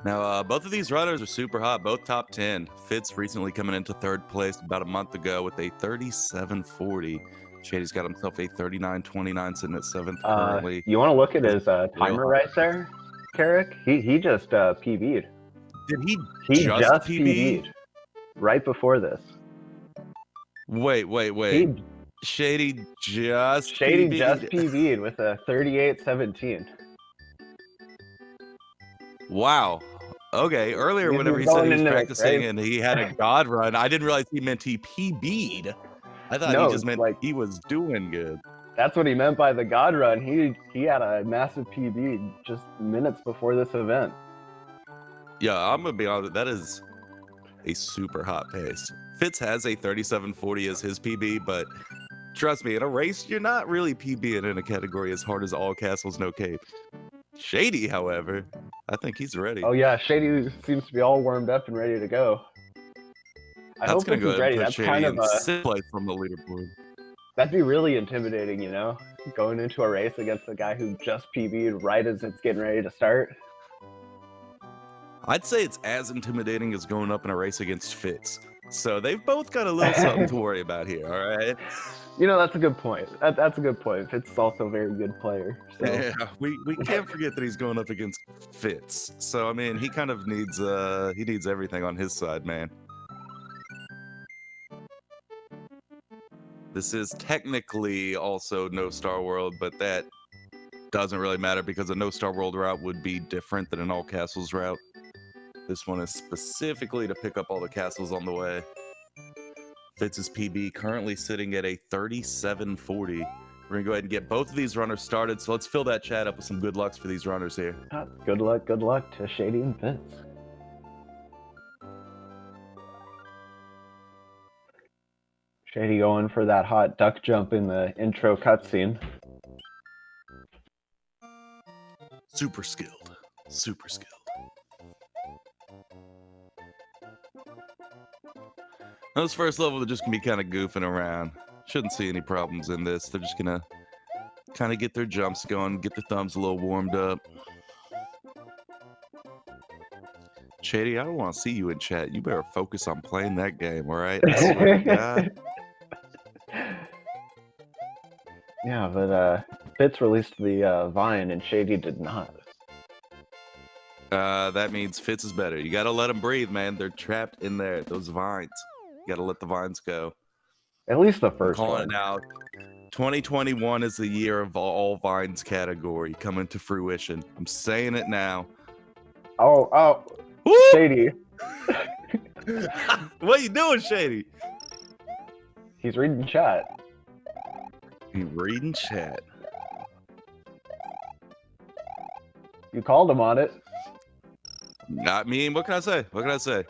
Now, both of these runners are super hot, both top 10. Fitz recently coming into third place about a month ago with a 37.40. Shady's got himself a 39.29, sitting at seventh currently. You want to look at his Real timer hot. right there, Carrick? He just PB'd. Did he just PB? PB'd right before this. Wait. Shady just PB'd with a 38.17. Wow. Okay. Earlier, whenever he said he was practicing and he had a god run, I didn't realize he meant he PB'd. I thought he just meant he was doing good. That's what he meant by the god run. He had a massive PB just minutes before this event. Yeah, I'm gonna be honest. That is a super hot pace. Fitz has a 37.40 as his PB, but trust me, in a race, you're not really PBing in a category as hard as all castles, no cape. Shady, however, I think he's ready. Oh yeah, Shady seems to be all warmed up and ready to go. That's gonna go ahead and put Shady in sixth place from the leaderboard. That'd be really intimidating, you know, going into a race against a guy who just PB'd right as it's getting ready to start. I'd say it's as intimidating as going up in a race against Fitz. So they've both got a little something to worry about here, all right? You know, that's a good point. That's a good point. Fitz is also a very good player. So. Yeah, we can't forget that he's going up against Fitz. So, I mean, he kind of needs everything on his side, man. This is technically also No Star World, but that doesn't really matter because a No Star World route would be different than an All Castles route. This one is specifically to pick up all the castles on the way. Fitz's PB currently sitting at a 37.40. We're gonna go ahead and get both of these runners started. So let's fill that chat up with some good lucks for these runners here. Good luck to Shady and Fitz. Shady going for that hot duck jump in the intro cutscene. Super skilled. Super skilled. Now, this first level, they're just going to be kind of goofing around. Shouldn't see any problems in this. They're just going to kind of get their jumps going, get their thumbs a little warmed up. Shady, I don't want to see you in chat. You better focus on playing that game, all right? I swear to God. Yeah, but Fitz released the Vine and Shady did not. That means Fitz is better. You got to let them breathe, man. They're trapped in there. Those vines. You got to let the vines go. At least the first one. I'm calling it now. 2021 is the year of all vines category coming to fruition. I'm saying it now. Oh, woo! Shady. What are you doing, Shady? He's reading chat. He's reading chat. You called him on it. I mean, what can I say? What can I say?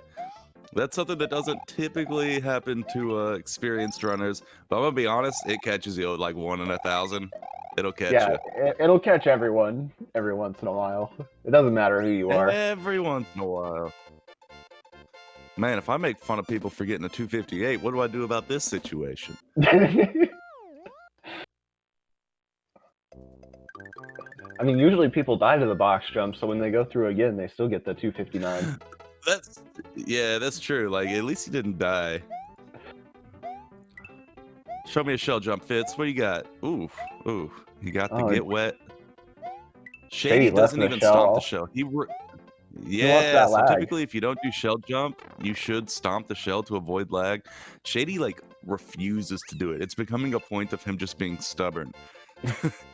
That's something that doesn't typically happen to experienced runners. But I'm gonna be honest, it catches you like 1 in 1,000. It'll catch you. It'll catch everyone every once in a while. It doesn't matter who you are. Every once in a while. Man, if I make fun of people for getting a 258, what do I do about this situation? I mean, usually people die to the box jump, so when they go through again, they still get the 259. That's true. Like, at least he didn't die. Show me a shell jump, Fitz. What do you got? Ooh. You got the get wet. Shady doesn't even stomp the shell. So typically if you don't do shell jump, you should stomp the shell to avoid lag. Shady, like, refuses to do it. It's becoming a point of him just being stubborn.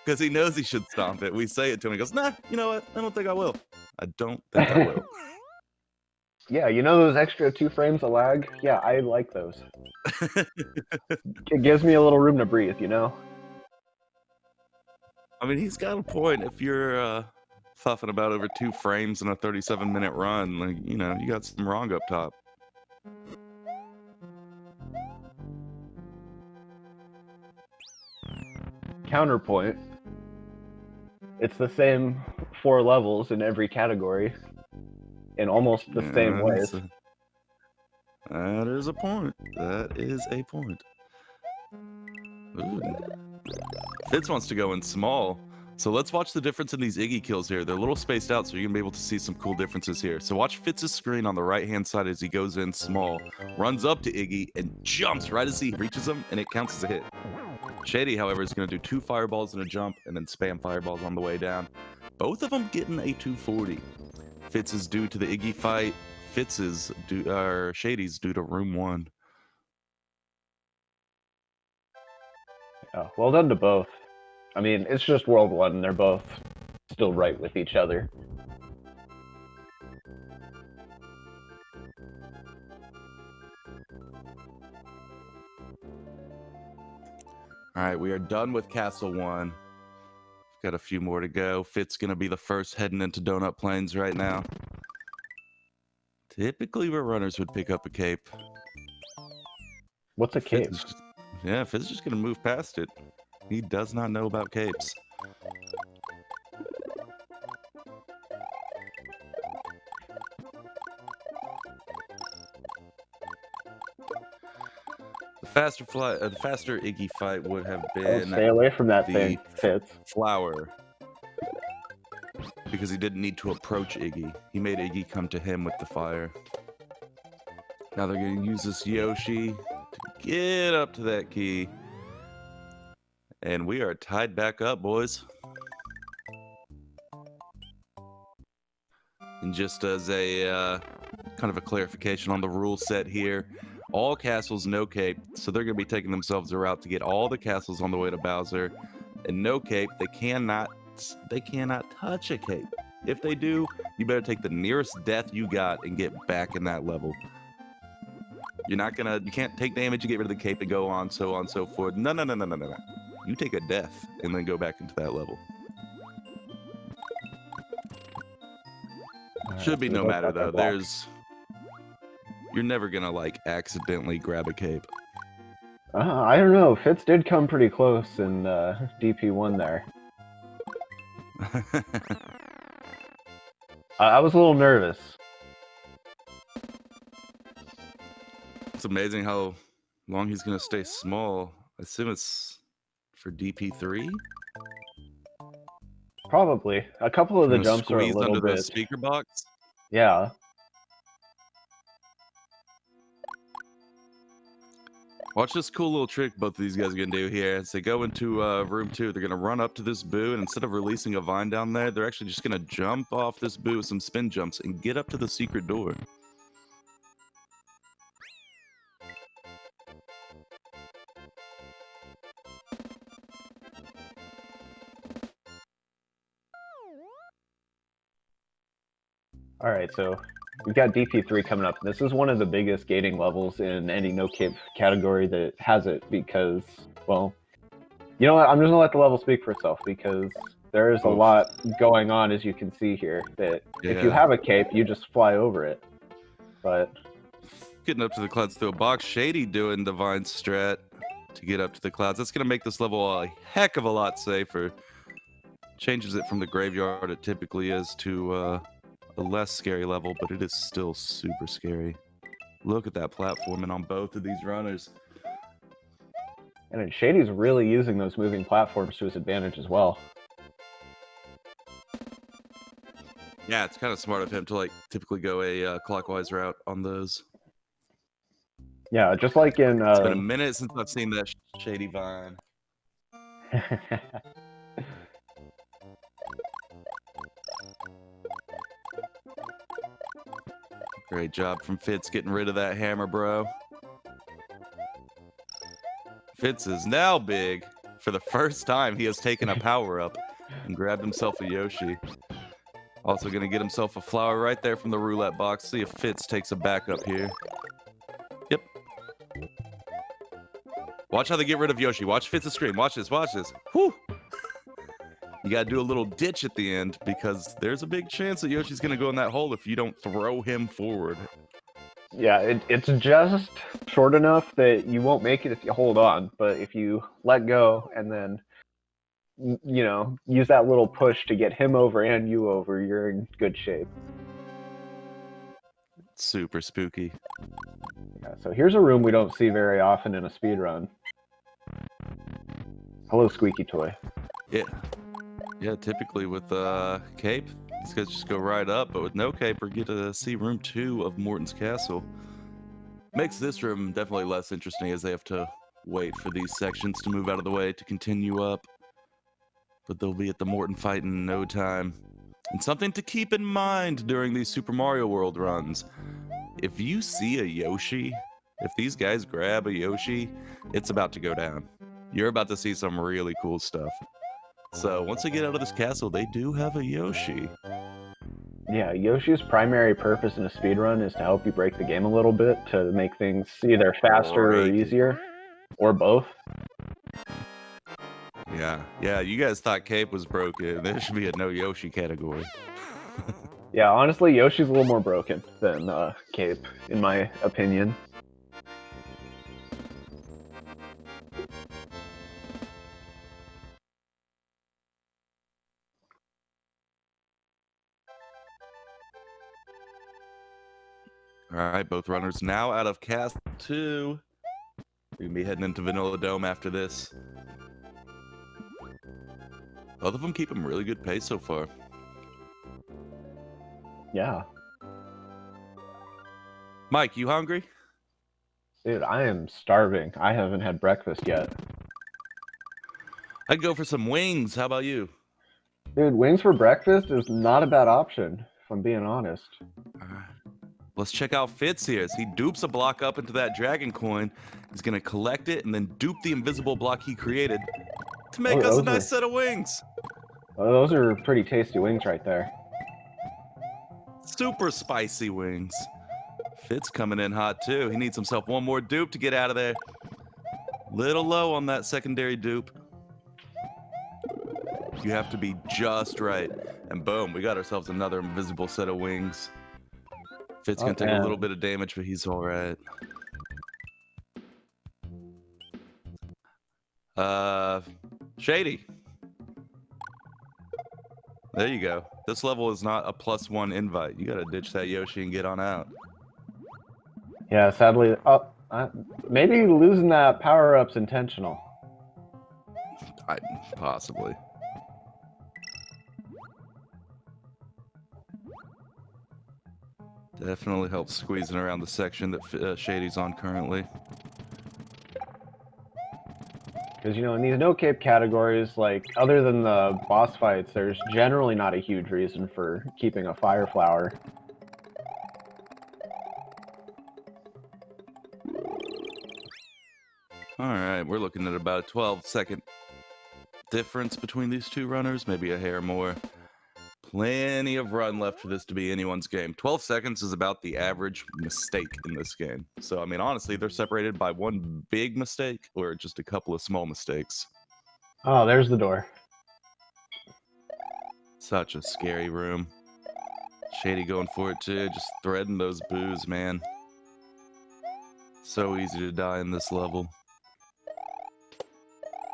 Because he knows he should stomp it. We say it to him. He goes, nah, you know what? I don't think I will. I don't think I will. Yeah, you know those extra 2 frames of lag? Yeah, I like those. It gives me a little room to breathe, you know? I mean, he's got a point. If you're puffing about over 2 frames in a 37-minute run, like, you know, you got some wrong up top. Counterpoint. It's the same 4 levels in every category in almost the same ways. That is a point. That is a point. Ooh. Fitz wants to go in small. So let's watch the difference in these Iggy kills here. They're a little spaced out, so you're going to be able to see some cool differences here. So watch Fits' screen on the right-hand side as he goes in small, runs up to Iggy, and jumps right as he reaches him, and it counts as a hit. Shady, however, is going to do 2 fireballs and a jump, and then spam fireballs on the way down. Both of them getting a 240. Fits is due to the Iggy fight. Shady's due to room 1. Yeah, well done to both. I mean, it's just World 1, and they're both still right with each other. Alright, we are done with Castle 1. Got a few more to go. Fit's going to be the first heading into Donut Plains right now. Typically where runners would pick up a cape. What's a cape? Fit's just going to move past it. He does not know about capes. The faster Iggy fight would have been. Stay away from that thing, Fits. Flower. Because he didn't need to approach Iggy. He made Iggy come to him with the fire. Now they're going to use this Yoshi to get up to that key. And we are tied back up, boys. And just as a kind of a clarification on the rule set here, all castles no cape, so they're going to be taking themselves a route to get all the castles on the way to Bowser. And no cape, they cannot touch a cape. If they do, you better take the nearest death you got and get back in that level. You can't take damage, you get rid of the cape and go on, so on, so forth. No. You take a death and then go back into that level. Should be no matter though. You're never gonna like accidentally grab a cape. I don't know. Fitz did come pretty close in DP1 there. I was a little nervous. It's amazing how long he's gonna stay small. I assume it's for DP3. Probably. A couple of the jumps are a little under bit. The speaker box. Yeah. Watch this cool little trick both of these guys are going to do here. As they go into room 2, they're going to run up to this boo, and instead of releasing a vine down there, they're actually just going to jump off this boo with some spin jumps and get up to the secret door. Alright, so we've got DP3 coming up. This is one of the biggest gating levels in any no-cape category that has it because, well, you know what? I'm just going to let the level speak for itself because there's a lot going on, as you can see here, that if you have a cape, you just fly over it. But getting up to the clouds through a box. Shady doing the vine strat to get up to the clouds. That's going to make this level a heck of a lot safer. Changes it from the graveyard it typically is to a less scary level, but it is still super scary. Look at that platforming on both of these runners. And then Shady's really using those moving platforms to his advantage as well. Yeah, it's kind of smart of him to like typically go a clockwise route on those. Yeah, just like in... It's been a minute since I've seen that Shady vine. Great job from Fitz getting rid of that hammer, bro. Fitz is now big. For the first time, he has taken a power-up and grabbed himself a Yoshi. Also going to get himself a flower right there from the roulette box. See if Fitz takes a backup here. Yep. Watch how they get rid of Yoshi. Watch Fitz's screen. Watch this. Watch this. Whew. You got to do a little ditch at the end because there's a big chance that Yoshi's going to go in that hole if you don't throw him forward. Yeah, it's just short enough that you won't make it if you hold on. But if you let go and then, you know, use that little push to get him over and you over, you're in good shape. Super spooky. Yeah, so here's a room we don't see very often in a speedrun. Hello, Squeaky Toy. Yeah. Yeah, typically with cape, these guys just go right up, but with no cape, we get to see room 2 of Morton's Castle. Makes this room definitely less interesting as they have to wait for these sections to move out of the way to continue up. But they'll be at the Morton fight in no time. And something to keep in mind during these Super Mario World runs. If you see a Yoshi, if these guys grab a Yoshi, it's about to go down. You're about to see some really cool stuff. So once they get out of this castle, they do have a Yoshi. Yeah, Yoshi's primary purpose in a speedrun is to help you break the game a little bit, to make things either faster or easier, or both. Yeah, you guys thought Cape was broken. There should be a no Yoshi category. Yeah, honestly, Yoshi's a little more broken than Cape, in my opinion. All right, both runners now out of Castle 2. We're going to be heading into Vanilla Dome after this. Both of them keep them really good pace so far. Yeah. Mike, you hungry? Dude, I am starving. I haven't had breakfast yet. I'd go for some wings. How about you? Dude, wings for breakfast is not a bad option, if I'm being honest. Let's check out Fitz here. As he dupes a block up into that dragon coin, he's going to collect it and then dupe the invisible block he created to make us a nice set of wings. Those are pretty tasty wings right there. Super spicy wings. Fitz coming in hot too. He needs himself one more dupe to get out of there. Little low on that secondary dupe. You have to be just right. And boom, we got ourselves another invisible set of wings. Fitz gonna take a little bit of damage, but he's all right. Shady. There you go. This level is not a +1 invite. You gotta ditch that Yoshi and get on out. Yeah, sadly, maybe losing that power-up's intentional. Possibly. Definitely helps squeezing around the section that Shady's on currently. Because, you know, in these no-cape categories, like, other than the boss fights, there's generally not a huge reason for keeping a fire flower. Alright, we're looking at about a 12-second difference between these two runners, maybe a hair more. Plenty of run left for this to be anyone's game. 12 seconds is about the average mistake in this game. So, I mean, honestly, they're separated by one big mistake or just a couple of small mistakes. Oh, there's the door. Such a scary room. Shady going for it too, just threading those boos, man. So easy to die in this level.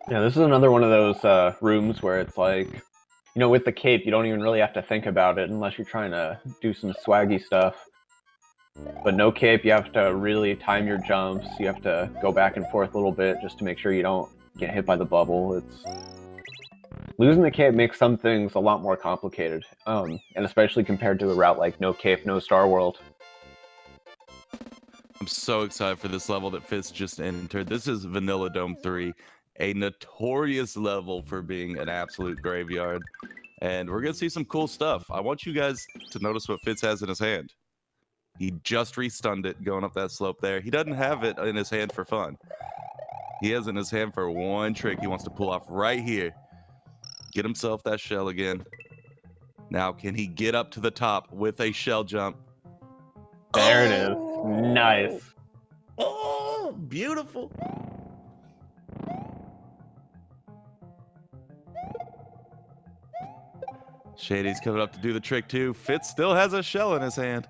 Yeah, this is another one of those rooms where it's like, you know, with the cape, you don't even really have to think about it unless you're trying to do some swaggy stuff. But no cape, you have to really time your jumps. You have to go back and forth a little bit just to make sure you don't get hit by the bubble. Losing the cape makes some things a lot more complicated, and especially compared to a route like no cape, no Star World. I'm so excited for this level that Fitz just entered. This is Vanilla Dome 3. A notorious level for being an absolute graveyard. And we're going to see some cool stuff. I want you guys to notice what Fitz has in his hand. He just restunned it going up that slope there. He doesn't have it in his hand for fun. He has it in his hand for one trick he wants to pull off right here. Get himself that shell again. Now, can he get up to the top with a shell jump? There it is. Nice. Oh, beautiful. Shady's coming up to do the trick too. Fitz still has a shell in his hand.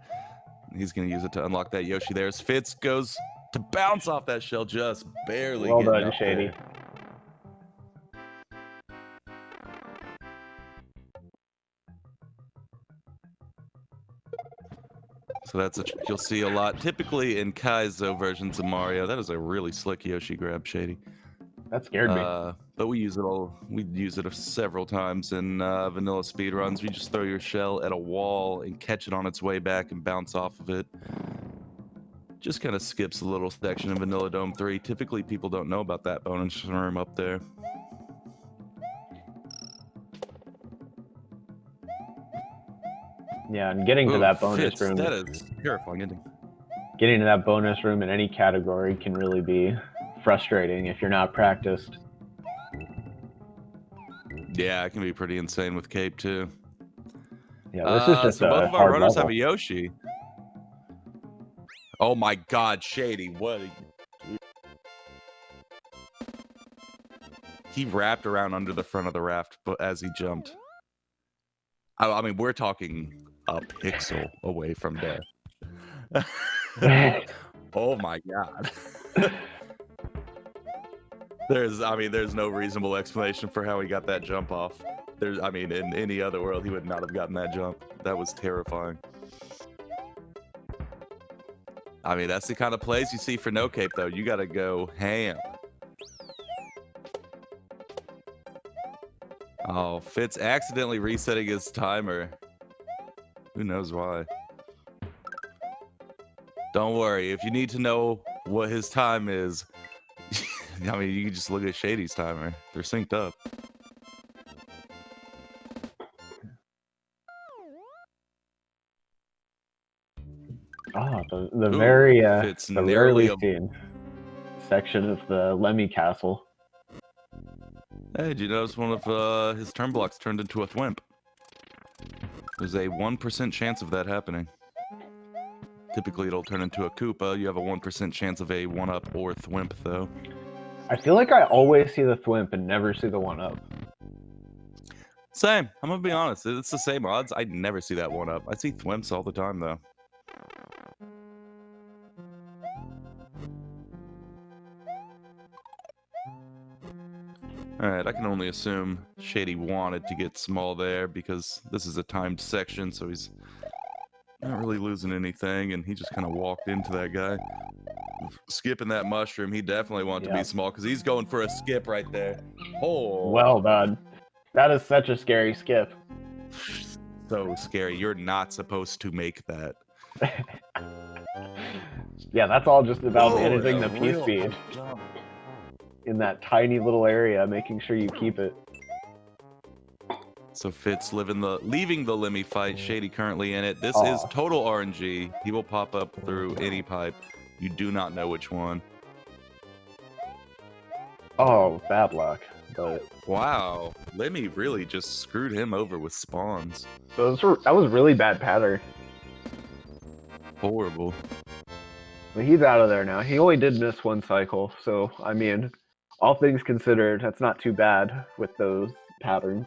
He's going to use it to unlock that Yoshi there. As Fitz goes to bounce off that shell, just barely. Well done, Shady. There. So that's a trick you'll see a lot. Typically in Kaizo versions of Mario, that is a really slick Yoshi grab, Shady. That scared me. But we use it several times in vanilla speedruns. You just throw your shell at a wall and catch it on its way back and bounce off of it. Just kind of skips a little section in Vanilla Dome 3. Typically, people don't know about that bonus room up there. Yeah, and getting to that bonus room. That is terrifying ending. Getting to that bonus room in any category can really be frustrating if you're not practiced. Yeah, it can be pretty insane with Cape too. Yeah, this is just so a both of our hard runners level. have a Yoshi. Oh my God, Shady! What? He wrapped around under the front of the raft, but as he jumped, I mean, we're talking a pixel away from death. Oh my God. There's no reasonable explanation for how he got that jump off. In any other world, he would not have gotten that jump. That was terrifying. I mean, that's the kind of plays you see for no cape, though. You got to go ham. Oh, Fitz accidentally resetting his timer. Who knows why? Don't worry. If you need to know what his time is, I mean, you can just look at Shady's timer. They're synced up. Oh, the very the rarely a... seen section of the Lemmy Castle. Hey, did you notice one of his turn blocks turned into a thwimp? There's a 1% chance of that happening. Typically, it'll turn into a Koopa. You have a 1% chance of a 1-up or thwimp, though. I feel like I always see the thwimp and never see the 1-up. Same. I'm gonna be honest. It's the same odds. I never see that 1-up. I see thwimps all the time, though. Alright, I can only assume Shady wanted to get small there because this is a timed section, so he's not really losing anything, and he just kind of walked into that guy. Skipping that mushroom, he definitely wanted to be small because he's going for a skip right there. Oh. Well done. That is such a scary skip. So scary. You're not supposed to make that. Yeah, that's all just about managing the P-speed. In that tiny little area, making sure you keep it. So Fitz leaving the Lemmy fight. Shady currently in it. This is total RNG. He will pop up through any pipe. You do not know which one. Oh, bad luck. But wow, Lemmy really just screwed him over with spawns. So that was really bad pattern. Horrible. But he's out of there now. He only did miss one cycle, so I mean, all things considered, that's not too bad with those patterns.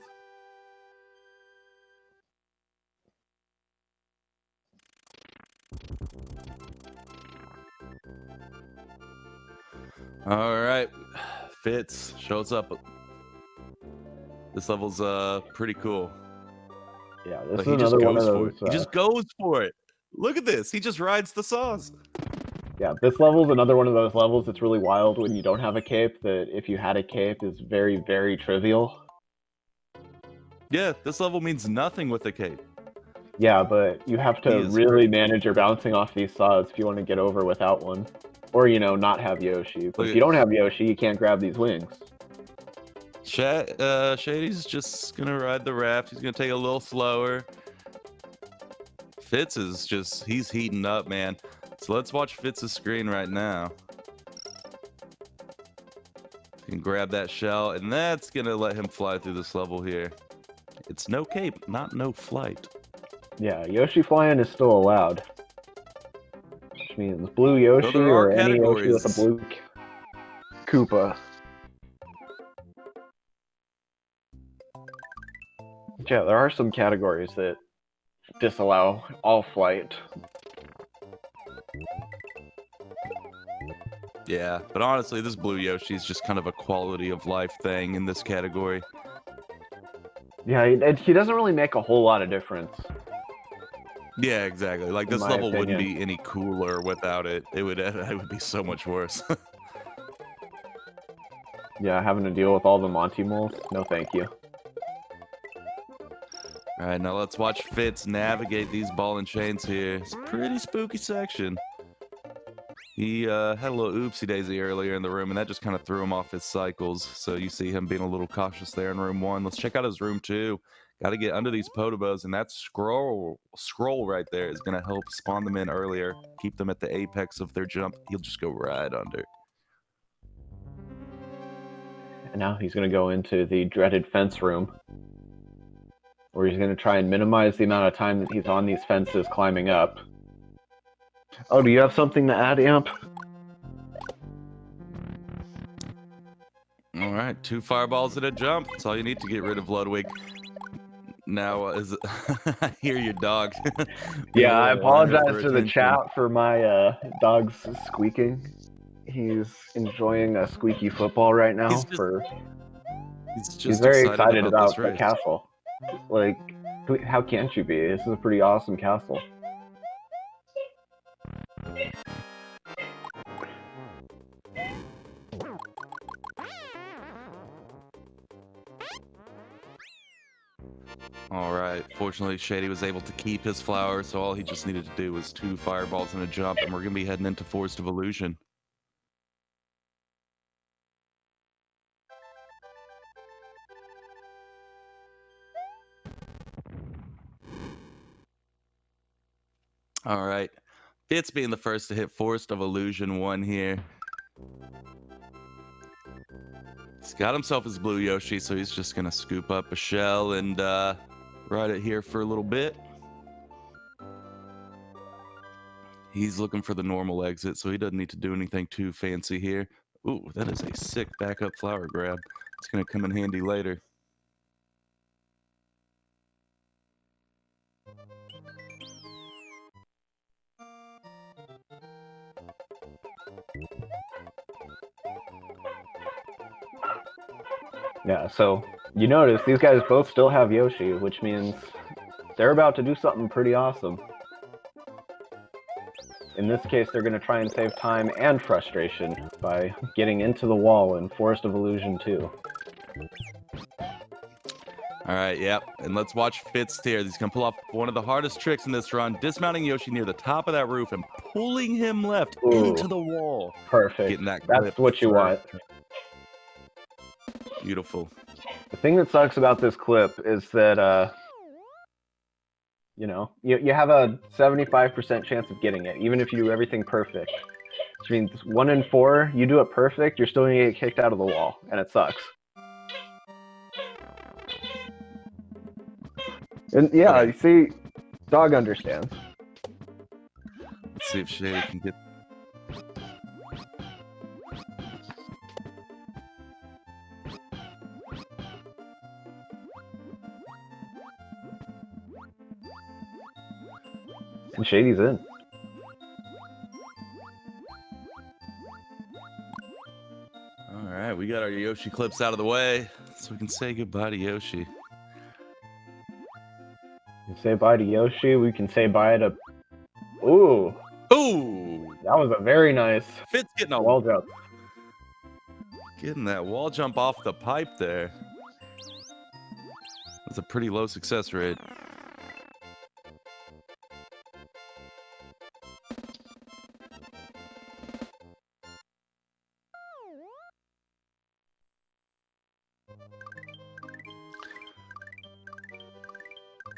All right, Fitz shows up. This level's pretty cool. Yeah, this is another one of those. He just goes for it. Look at this. He just rides the saws. Yeah, this level's another one of those levels that's really wild when you don't have a cape, that if you had a cape is very, very trivial. Yeah, this level means nothing with a cape. Yeah, but you have to really manage your bouncing off these saws if you want to get over without one. Or, you know, not have Yoshi. But if you don't have Yoshi, you can't grab these wings. Shady's just going to ride the raft. He's going to take it a little slower. Fitz is just, he's heating up, man. So let's watch Fitz's screen right now. You can grab that shell, and that's going to let him fly through this level here. It's no cape, not no flight. Yeah, Yoshi flying is still allowed. Which means blue Yoshi or any Yoshi with a blue Koopa. Yeah, there are some categories that disallow all flight. Yeah, but honestly, this blue Yoshi is just kind of a quality of life thing in this category. Yeah, he doesn't really make a whole lot of difference. Yeah, exactly. Like, this level wouldn't be any cooler without it. It would be so much worse. Yeah, having to deal with all the Monty moles? No thank you. Alright, now let's watch Fitz navigate these ball and chains here. It's a pretty spooky section. He had a little oopsie daisy earlier in the room, and that just kind of threw him off his cycles. So you see him being a little cautious there in room 1. Let's check out his room 2. Got to get under these potobos, and that scroll right there is going to help spawn them in earlier, keep them at the apex of their jump. He'll just go right under. And now he's going to go into the dreaded fence room, where he's going to try and minimize the amount of time that he's on these fences climbing up. Oh, do you have something to add, Amp? All right, 2 fireballs and a jump. That's all you need to get rid of Ludwig. Now, I hear your dog. Yeah, I apologize to the chat for my dog's squeaking. He's enjoying a squeaky football right now. He's very excited about the castle. Like, how can't you be? This is a pretty awesome castle. Alright, fortunately Shady was able to keep his flower, so all he just needed to do was 2 fireballs and a jump, and we're going to be heading into Forest of Illusion. Alright, Fitz being the first to hit Forest of Illusion 1 here. He's got himself his blue Yoshi, so he's just going to scoop up a shell and ride it here for a little bit. He's looking for the normal exit, so he doesn't need to do anything too fancy here. Ooh, that is a sick backup flower grab. It's going to come in handy later. Yeah, so you notice these guys both still have Yoshi, which means they're about to do something pretty awesome. In this case, they're going to try and save time and frustration by getting into the wall in Forest of Illusion 2. Alright, yep. And let's watch Fitz here. He's going to pull off one of the hardest tricks in this run, dismounting Yoshi near the top of that roof and pulling him left into the wall. Perfect. Getting that That's what you want. Beautiful. The thing that sucks about this clip is that, you know, you have a 75% chance of getting it, even if you do everything perfect. Which means 1 in 4, you do it perfect, you're still going to get kicked out of the wall, and it sucks. And yeah, you see, dog understands. Let's see if Shady can get... And Shady's in. Alright, we got our Yoshi clips out of the way, so we can say goodbye to Yoshi. You say bye to Yoshi, we can say bye to... Ooh! Ooh! That was a very nice Fitz getting a wall jump. Getting that wall jump off the pipe there. That's a pretty low success rate.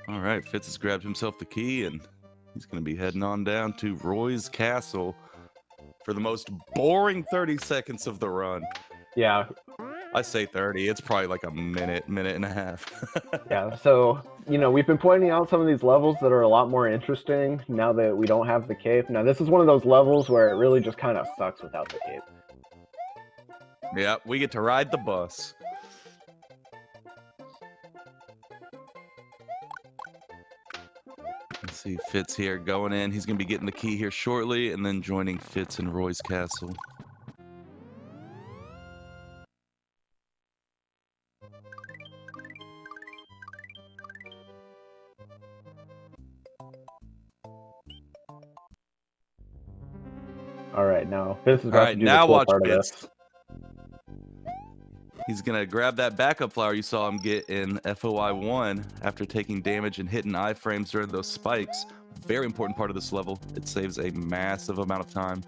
All right, Fitz has grabbed himself the key, and he's going to be heading on down to Roy's Castle for the most boring 30 seconds of the run. Yeah. I say 30. It's probably like a minute and a half. Yeah, so, you know, we've been pointing out some of these levels that are a lot more interesting now that we don't have the cape. Now, this is one of those levels where it really just kind of sucks without the cape. Yeah, we get to ride the bus. Let's see Fitz here going in. He's going to be getting the key here shortly and then joining Fitz in Roy's Castle. All right, now Fitz is about to do the cool part of this. He's gonna grab that backup flower you saw him get in FOI 1 after taking damage and hitting iframes during those spikes. Very important part of this level. It saves a massive amount of time.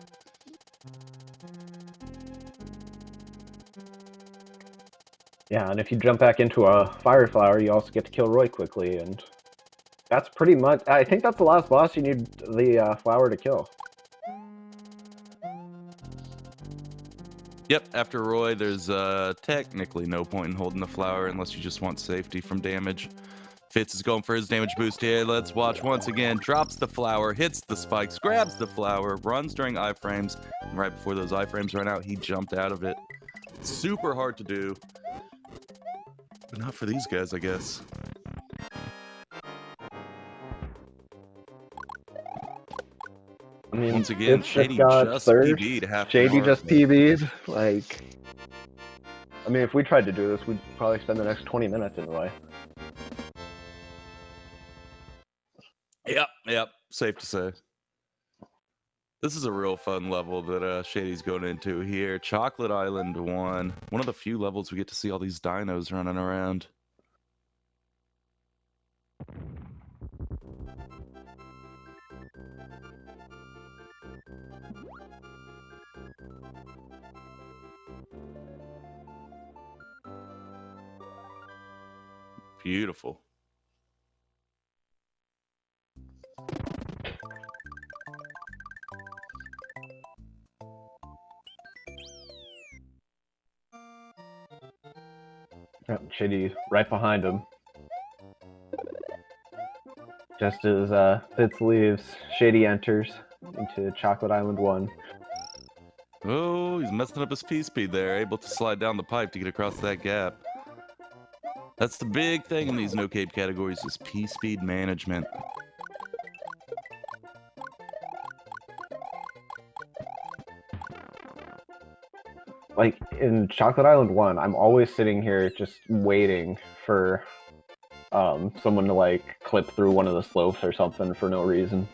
Yeah, and if you jump back into a fire flower, you also get to kill Roy quickly, and that's pretty much... I think that's the last boss you need the flower to kill. Yep, after Roy, there's technically no point in holding the flower unless you just want safety from damage. Fitz is going for his damage boost here. Let's watch once again. Drops the flower, hits the spikes, grabs the flower, runs during iframes, and right before those iframes run out, he jumped out of it. Super hard to do. But not for these guys, I guess. I mean, once again, Shady just PB'd half Shady just PB'd. Like, I mean, if we tried to do this, we'd probably spend the next 20 minutes anyway. Yep, safe to say. This is a real fun level that Shady's going into here. Chocolate Island 1. One of the few levels we get to see all these dinos running around. Beautiful. Shady right behind him. Just as Fitz leaves, Shady enters into Chocolate Island 1. Oh, he's messing up his P-speed there, able to slide down the pipe to get across that gap. That's the big thing in these no-cape categories is P-speed management. Like, in Chocolate Island 1, I'm always sitting here just waiting for someone to, like, clip through one of the slopes or something for no reason.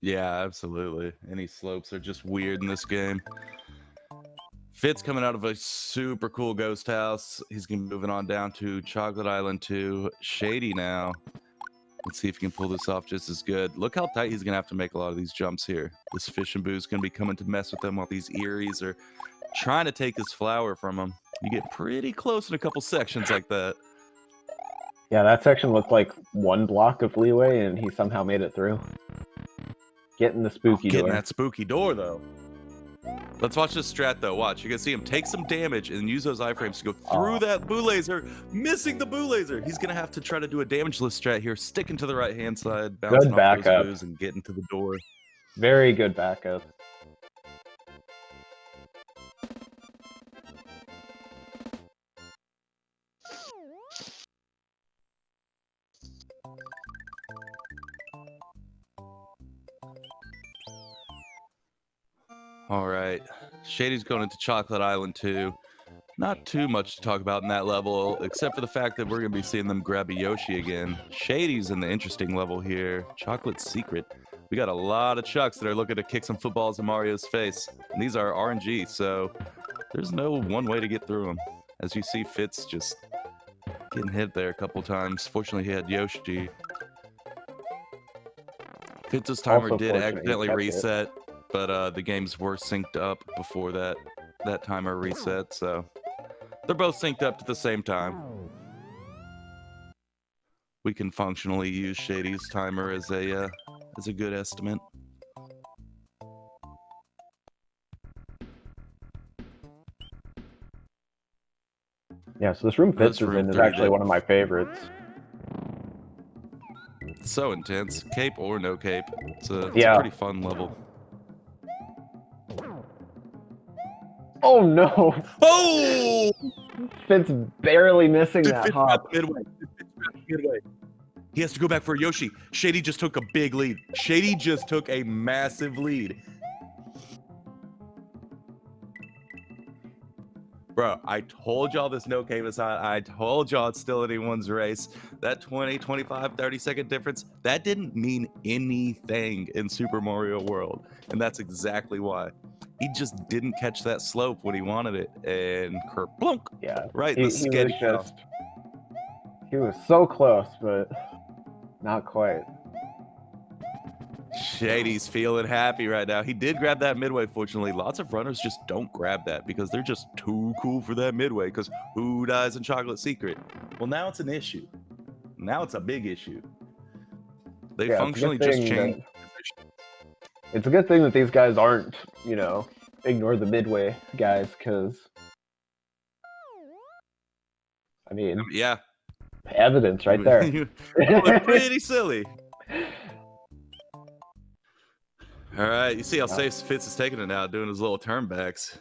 Yeah, absolutely. Any slopes are just weird in this game. Fitz coming out of a super cool ghost house. He's going to be moving on down to Chocolate Island 2. Shady now. Let's see if he can pull this off just as good. Look how tight he's going to have to make a lot of these jumps here. This Fish and Boo's going to be coming to mess with him while these Eries are trying to take his flower from him. You get pretty close in a couple sections like that. Yeah, that section looked like one block of leeway, and he somehow made it through. Getting the spooky door. Getting that spooky door, though. Let's watch this strat, though. Watch. You're going to see him take some damage and use those iframes to go through that boo laser, missing the boo laser. He's going to have to try to do a damageless strat here, sticking to the right-hand side, bouncing off those boos and getting to the door. Very good backup. All right, Shady's going into Chocolate Island 2. Not too much to talk about in that level, except for the fact that we're going to be seeing them grab a Yoshi again. Shady's in the interesting level here. Chocolate Secret. We got a lot of Chucks that are looking to kick some footballs in Mario's face. And these are RNG, so there's no one way to get through them. As you see, Fitz just getting hit there a couple times. Fortunately, he had Yoshi. Fitz's timer did accidentally reset. But the games were synced up before that timer reset, so they're both synced up at the same time. We can functionally use Shady's timer as a good estimate. Yeah, so this room Fitz is in is actually one of my favorites. It's so intense, cape or no cape. It's a pretty fun level. Oh no! Oh! Fitz barely missing that hop. Midway. He has to go back for a Yoshi. Shady just took a big lead. Shady just took a massive lead. Bro, I told y'all this no game is hot. I told y'all it's still anyone's race. That 20, 25, 30-second difference, that didn't mean anything in Super Mario World. And that's exactly why. He just didn't catch that slope when he wanted it. And kerplunk. Yeah. Right, the sketty was he was so close, but not quite. Shady's feeling happy right now. He did grab that midway, fortunately. Lots of runners just don't grab that because they're just too cool for that midway, because who dies in Chocolate Secret? Well, now it's an issue. Now it's a big issue. They functionally just changed. It's a good thing that these guys aren't, you know, ignore the midway guys, because, I mean, yeah, evidence right there. It's pretty silly. All right, you see how safe Fitz is taking it now, doing his little turnbacks.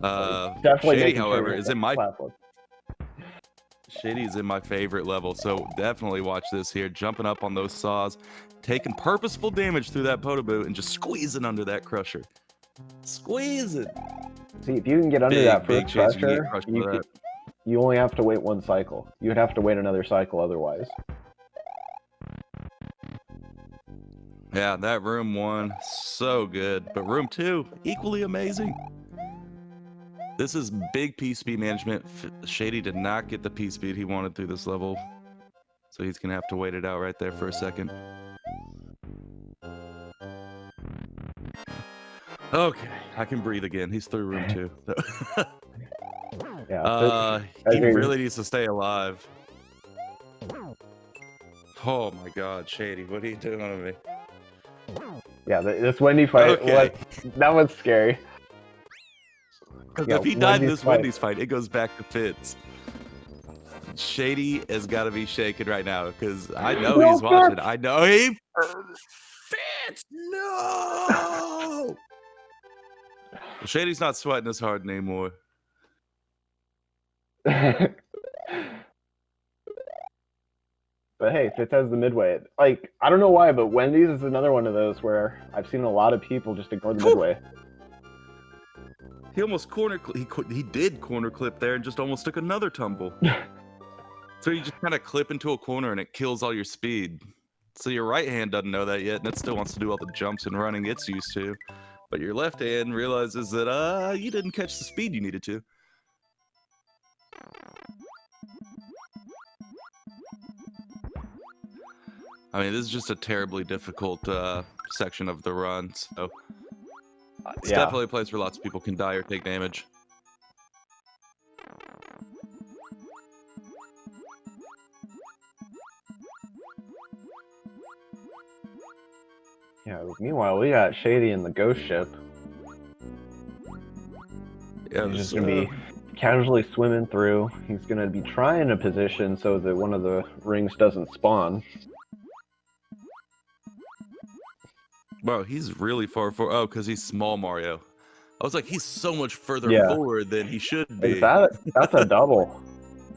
Definitely Shady, however, is in my Shady's in my favorite level, so definitely watch this here. Jumping up on those saws, taking purposeful damage through that Podoboo, and just squeezing under that crusher. Squeeze it. See, if you can get under that first crusher, you only have to wait one cycle. You'd have to wait another cycle otherwise. Yeah, that room 1, so good. But room 2, equally amazing. This is big P-speed management. Shady did not get the P-speed he wanted through this level. So he's going to have to wait it out right there for a second. Okay, I can breathe again. He's through room 2. Yeah, he really needs to stay alive. Oh my god, Shady, what are you doing to me? Yeah, this Wendy fight, that was scary. Because if he died in this Wendy's fight, it goes back to Fitz. Shady has got to be shaking right now, because I know he's watching. I know he... Fitz, no! Well, Shady's not sweating as hard anymore. But hey, Fitz has the midway. Like, I don't know why, but Wendy's is another one of those where I've seen a lot of people just ignore the midway. He almost he did corner clip there and just almost took another tumble. So you just kind of clip into a corner and it kills all your speed. So your right hand doesn't know that yet, and it still wants to do all the jumps and running it's used to. But your left hand realizes that you didn't catch the speed you needed to. I mean, this is just a terribly difficult section of the run, so it's definitely a place where lots of people can die or take damage. Yeah, meanwhile, we got Shady in the ghost ship. Yeah, he's just going to be casually swimming through. He's going to be trying a position so that one of the rings doesn't spawn. Bro, he's really far forward. Oh, because he's small Mario. I was like, he's so much further forward than he should be. That's a double.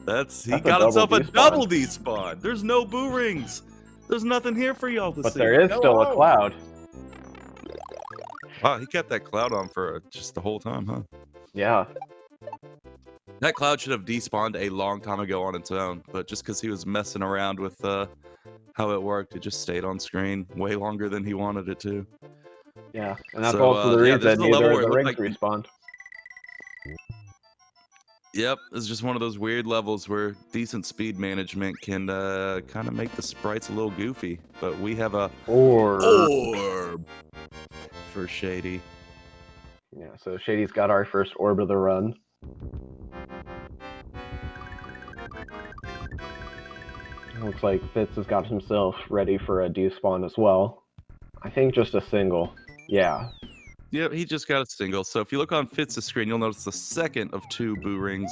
He got himself a double despawn. There's no boo rings. There's nothing here for y'all to see. But there is still a cloud. Wow, he kept that cloud on for just the whole time, huh? Yeah. That cloud should have despawned a long time ago on its own, but just because he was messing around with how it worked, it just stayed on screen way longer than he wanted it to. Yeah, and that's also the reason neither of the rings respawned. Yep, it's just one of those weird levels where decent speed management can kind of make the sprites a little goofy. But we have a orb for Shady. Yeah, so Shady's got our first orb of the run. Looks like Fitz has got himself ready for a despawn as well. I think just a single. Yeah. Yep, he just got a single. So if you look on Fitz's screen, you'll notice the second of 2 boo rings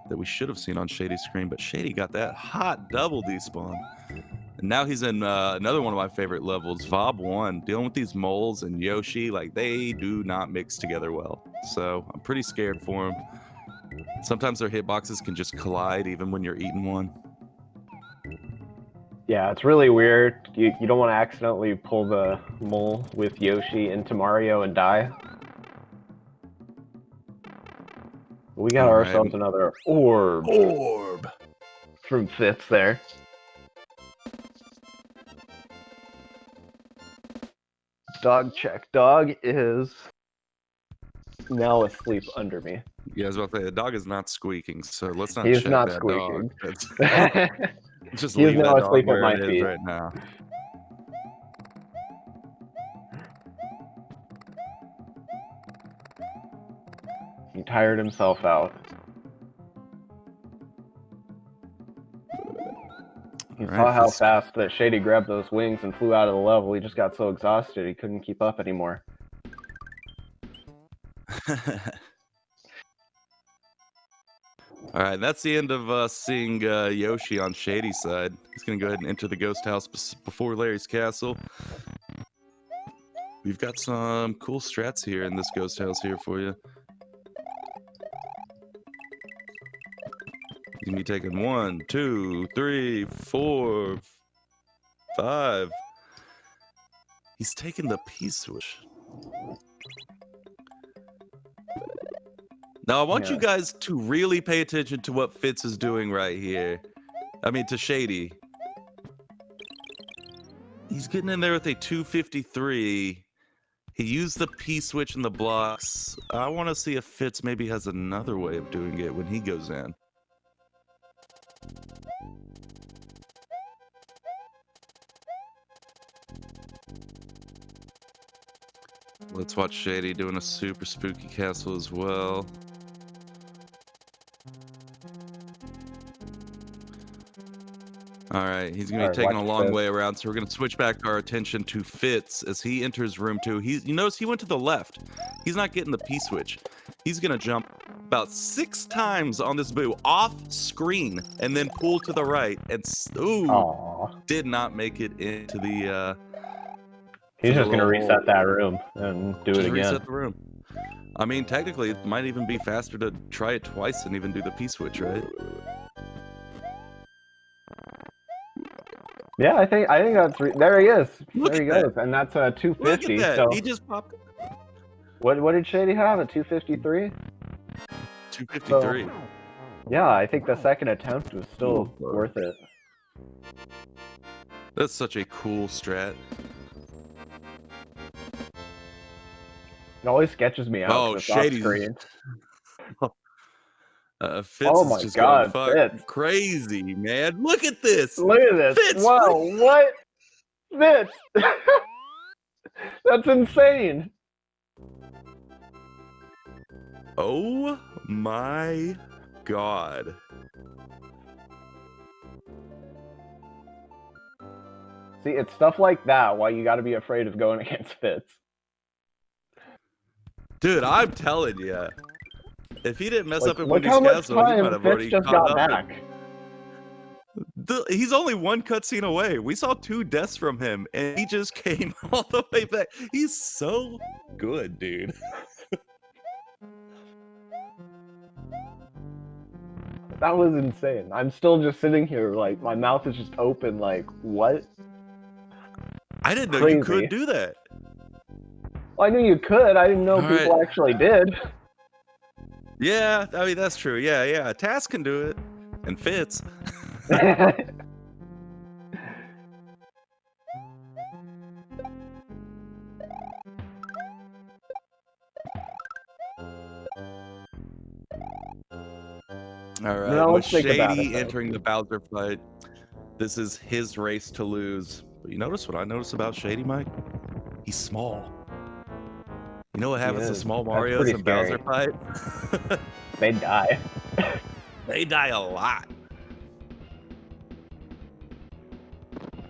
that we should have seen on Shady's screen, but Shady got that hot double despawn. And now he's in another one of my favorite levels, Vob 1, dealing with these moles and Yoshi. Like, they do not mix together well. So I'm pretty scared for him. Sometimes their hitboxes can just collide even when you're eating one. Yeah, it's really weird. You don't want to accidentally pull the mole with Yoshi into Mario and die. We got ourselves another orb. Orb! From Fits there. Dog check. Dog is now asleep under me. Yeah, I was about to say, the dog is not squeaking, so let's not He's check not that squeaking. dog. Just He's leave now that dog asleep at where my it is feet. right now. He tired himself out. You saw how fast that Shady grabbed those wings and flew out of the level. He just got so exhausted he couldn't keep up anymore. Alright, that's the end of us seeing Yoshi on Shady's side. He's going to go ahead and enter the ghost house before Larry's castle. We've got some cool strats here in this ghost house here for you. He's going to be taking 1, 2, 3, 4, 5. He's taking the P-switch. Now, I want you guys to really pay attention to what Fitz is doing right here. I mean, to Shady. He's getting in there with a 253. He used the P-switch in the blocks. I want to see if Fitz maybe has another way of doing it when he goes in. Let's watch Shady doing a super spooky castle as well. Alright, he's going to be taking a long way around, so we're going to switch back our attention to Fitz as he enters room 2. You notice he went to the left. He's not getting the P-switch. He's going to jump about 6 times on this boo off screen and then pull to the right and did not make it into the he's just going to reset that room and do it again. Reset the room. I mean, technically, it might even be faster to try it twice and even do the P-switch, right? Yeah, I think that's there he is. There he goes, and that's a 250. Look at that. So he just popped. What did Shady have? A 253? 253. So, yeah, I think the second attempt was still worth it. That's such a cool strat. It always sketches me out. Oh, Shady's screen. Fitz is just God, going crazy, man. Look at this. Look at this. Fitz, wow, what? Fitz. That's insane. Oh my God. See, it's stuff like that why you got to be afraid of going against Fitz. Dude, I'm telling you. If he didn't mess up in Look Wendy's how much castle, he time might have Fitz already just caught got up. back. He's only one cutscene away. We saw 2 deaths from him, and he just came all the way back. He's so good, dude. That was insane. I'm still just sitting here, like, my mouth is just open, like, what? I didn't know you could do that. Well, I knew you could. I didn't know people actually did. Yeah, I mean, that's true. Yeah. Task can do it. And Fitz. Alright, with Shady entering the Bowser fight, this is his race to lose. But you notice what I notice about Shady, Mike? He's small. You know what happens to small Marios in Bowser fight? They die. They die a lot.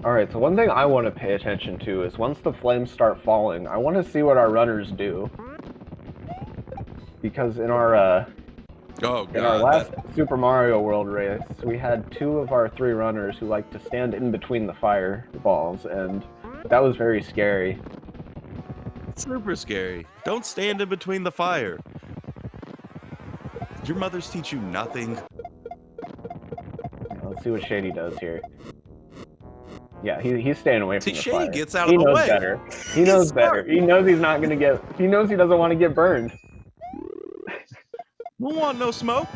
Alright, so one thing I want to pay attention to is once the flames start falling, I want to see what our runners do. Because in our last Super Mario World race, we had 2 of our 3 runners who like to stand in between the fireballs, and that was very scary. Super scary. Don't stand in between the fire. Did your mothers teach you nothing? Let's see what Shady does here. Yeah, he's staying away from the fire. Shady gets out of the way. He knows better. He knows better. He knows he's not gonna get. He knows he doesn't want to get burned. Don't want no smoke.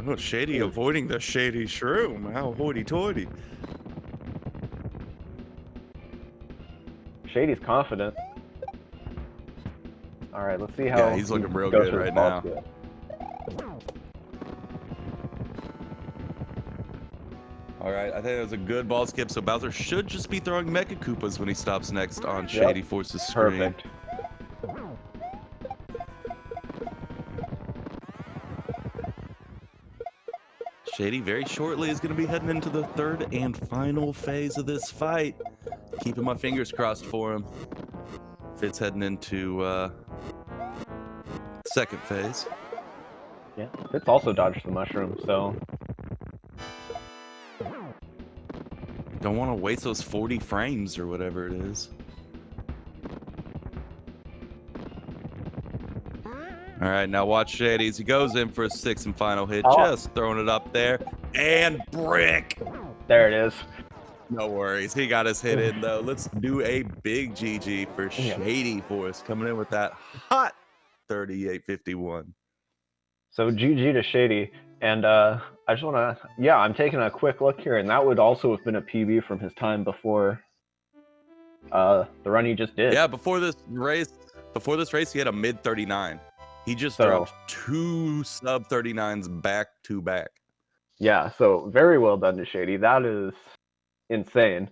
Oh, Shady avoiding the shady shroom. How hoity-toity. Shady's confident. All right, let's see how. Yeah, he's looking real good right now. All right, I think that was a good ball skip. So Bowser should just be throwing Mecha Koopas when he stops next on Shady Force's screen. Perfect. Shady very shortly is going to be heading into the third and final phase of this fight. Keeping my fingers crossed for him. Fitz heading into second phase. Yeah, Fitz also dodged the mushroom, so. Don't want to waste those 40 frames or whatever it is. All right, now watch Shady as he goes in for a sixth and final hit. Just throwing it up there. And brick! There it is. No worries. He got his hit in, though. Let's do a big GG for Shady Force coming in with that hot 3851. So GG to Shady. And I just want to, I'm taking a quick look here, and that would also have been a PB from his time before the run he just did. Yeah, before this race, he had a mid 39. He just dropped 2 sub 39s back to back. Yeah, so very well done to Shady. That is insane.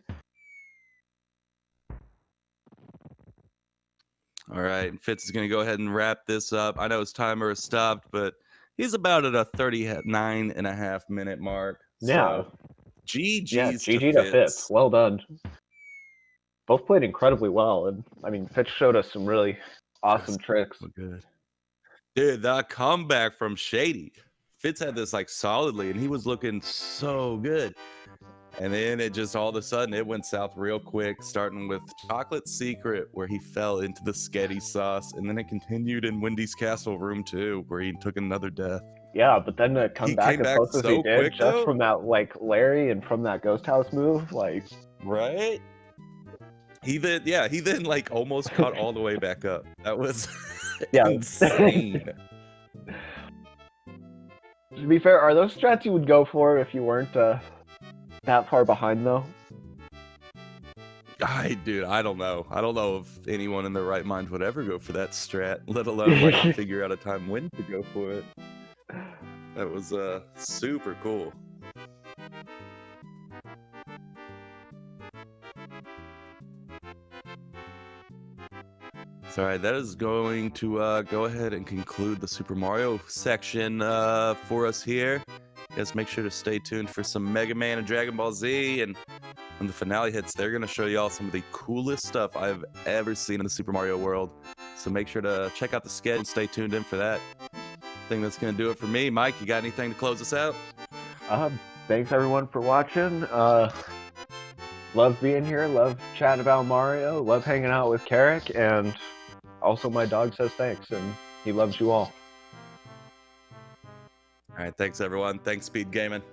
All right, Fitz is going to go ahead and wrap this up. I know his timer has stopped, but he's about at a 39.5-minute mark. Yeah. So, GG's GG to Fitz. Well done. Both played incredibly well, and I mean, Fitz showed us some really awesome tricks. Good. Dude, the comeback from Shady. Fitz had this like solidly, and he was looking so good. And then it just all of a sudden it went south real quick, starting with Chocolate Secret, where he fell into the sketty sauce, and then it continued in Wendy's Castle Room 2, where he took another death. Yeah, but then to come back as close as he did, just from that like Larry and from that Ghost House move, like right. He then like almost caught all the way back up. That was insane. To be fair, are those strats you would go for if you weren't that far behind, though? Dude, I don't know. I don't know if anyone in their right mind would ever go for that strat, let alone like figure out a time when to go for it. That was super cool. So, all right, that is going to go ahead and conclude the Super Mario section for us here. Guys, make sure to stay tuned for some Mega Man and Dragon Ball Z. And when the finale hits, they're going to show y'all some of the coolest stuff I've ever seen in the Super Mario world. So make sure to check out the schedule and stay tuned in for that. I think that's going to do it for me. Mike, you got anything to close us out? Thanks, everyone, for watching. Love being here. Love chatting about Mario. Love hanging out with Carrick. And also my dog says thanks, and he loves you all. All right, thanks, everyone. Thanks, SpeedGaming.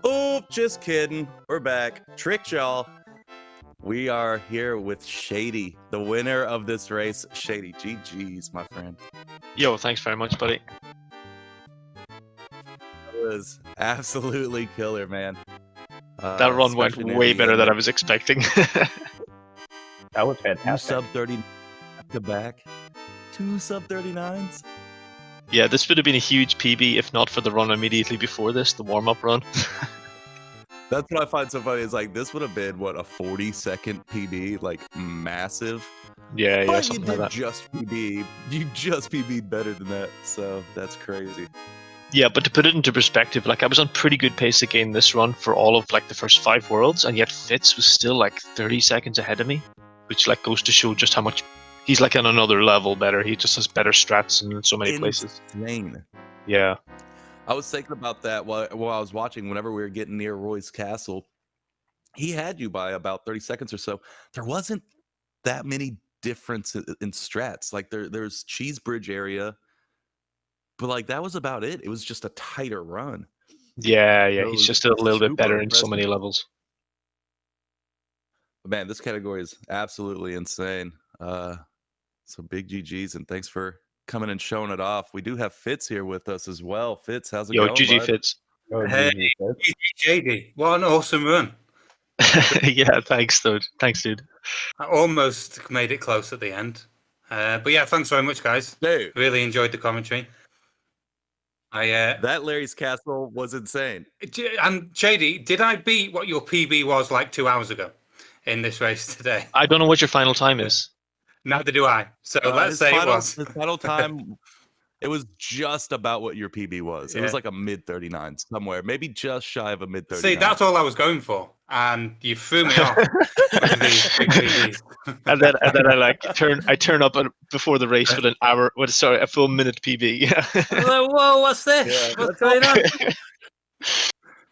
Oh, just kidding. We're back. Tricked y'all. We are here with Shady, the winner of this race. Shady, GG's, my friend. Yo, thanks very much, buddy. That was absolutely killer, man. That run went way better than I was expecting. That was 2 fantastic. sub 30 back to back. 2 sub 39s. Yeah, this would have been a huge PB if not for the run immediately before this, the warm-up run. That's what I find so funny. Is like this would have been what, a 40-second PB, like massive. Yeah, But you something did like that. just PB. You just PB'd better than that, so that's crazy. Yeah, but to put it into perspective, like I was on pretty good pace again this run for all of like the first 5 worlds, and yet Fitz was still like 30 seconds ahead of me, which like goes to show just how much he's like on another level better. He just has better strats in so many places. Insane. Yeah. I was thinking about that while I was watching. Whenever we were getting near Roy's castle, he had you by about 30 seconds or so. There wasn't that many difference in strats. Like there's Cheese Bridge area, but like that was about it. It was just a tighter run. Yeah, So he's just a little bit better in so impressive. many levels. Man, this category is absolutely insane. So big GGs, and thanks for coming and showing it off. We do have Fitz here with us as well. Fitz, how's it Yo, going, GG bud? Fitz. Oh, Hey, GG, Fitz. JD, what an awesome run. Yeah, thanks, dude. Thanks, dude. I almost made it close at the end. But yeah, thanks very much, guys. Dude, Really enjoyed the commentary. that Larry's Castle was insane. And JD, did I beat what your PB was like 2 hours ago in this race today? I don't know what your final time is. Neither do I. So let's say it was. His final time, it was just about what your PB was. It was Yeah. like a mid 39 somewhere, maybe just shy of a mid 39. See, that's all I was going for, and you threw me off with these big PBs. and then I like turn up before the race with a full minute PB. Yeah. Whoa, what's this? Yeah, What's going on?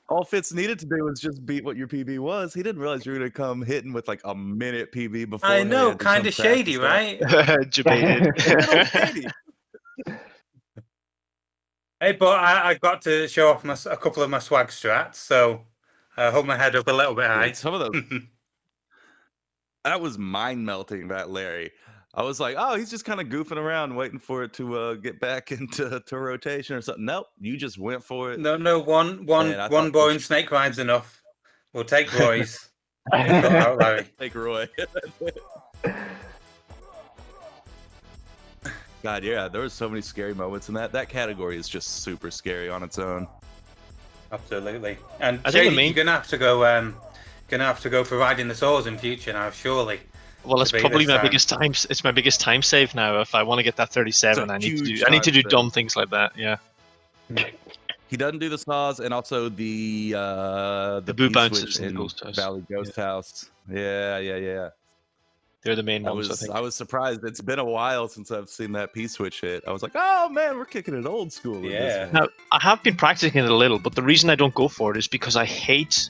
All Fitz needed to do was just beat what your PB was. He didn't realize you were going to come hitting with like a minute PB before. I know, kind of shady, right? Debated. Hey, but I got to show off a couple of my swag strats, so I hold my head up a little bit high. Some of those. That was mind melting, that Larry. I was like, oh, he's just kind of goofing around, waiting for it to get back into rotation or something. Nope, you just went for it. No, one boy in snake ride's enough. We'll take Roy's. Out, Larry. Take Roy. God, yeah, there was so many scary moments in that. That category is just super scary on its own. Absolutely. And I think Shady, you're gonna have to go for riding the saws in future now, surely. Well, it's probably my biggest time. It's my biggest time save now. If I want to get that 37, I need to do dumb things like that. Yeah. He doesn't do the saws, and also the boot bounces in Ghost House. Valley Ghost House. Yeah. They're the main ones, I think. I was surprised. It's been a while since I've seen that P-switch hit. I was like, oh man, we're kicking it old school. Yeah. Now, I have been practicing it a little, but the reason I don't go for it is because I hate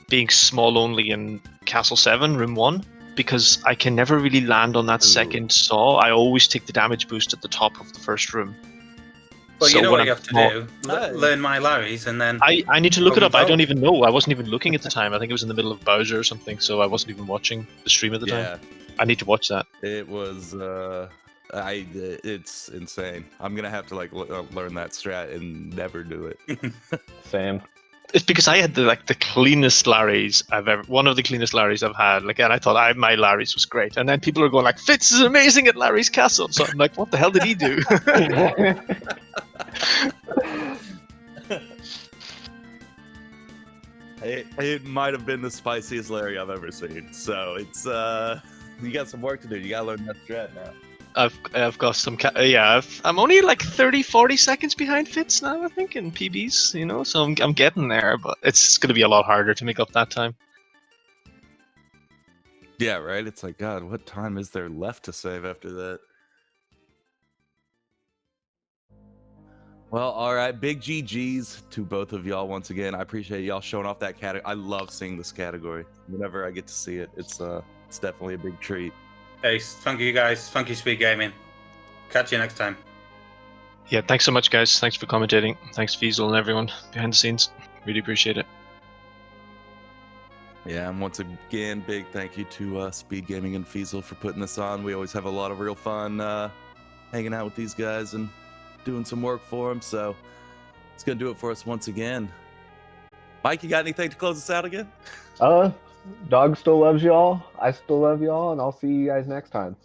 being small only in Castle 7, Room 1, because I can never really land on that second saw. I always take the damage boost at the top of the first room. Well, you know what you have to do? Learn my Larry's, and then... I need to look it up. I don't even know. I wasn't even looking at the time. I think it was in the middle of Bowser or something, so I wasn't even watching the stream at the time. I need to watch that. It was it's insane. I'm gonna have to like learn that strat and never do it. Same. It's because I had the cleanest Larry's I've ever, one of the cleanest Larry's I've had. Like, and I thought my Larry's was great, and then people are going like, "Fitz is amazing at Larry's Castle." So I'm like, "What the hell did he do?" It might have been the spiciest Larry I've ever seen. So it's you got some work to do. You gotta learn that strat now. I've got some I'm only like 30-40 seconds behind Fitz now, I think, in PBs, you know, so I'm getting there, but it's going to be a lot harder to make up that time. Yeah, right? It's like, God, what time is there left to save after that? Well, all right, big GGs to both of y'all once again. I appreciate y'all showing off that category. I love seeing this category. Whenever I get to see it, it's definitely a big treat. Hey, thank you guys. Thank you, SpeedGaming. Catch you next time. Yeah, thanks so much, guys. Thanks for commentating. Thanks, Fiesel and everyone behind the scenes. Really appreciate it. Yeah, and once again, big thank you to SpeedGaming and Fiesel for putting this on. We always have a lot of real fun hanging out with these guys and doing some work for them. So it's going to do it for us once again. Mike, you got anything to close us out again? Dog still loves y'all. I still love y'all, and I'll see you guys next time.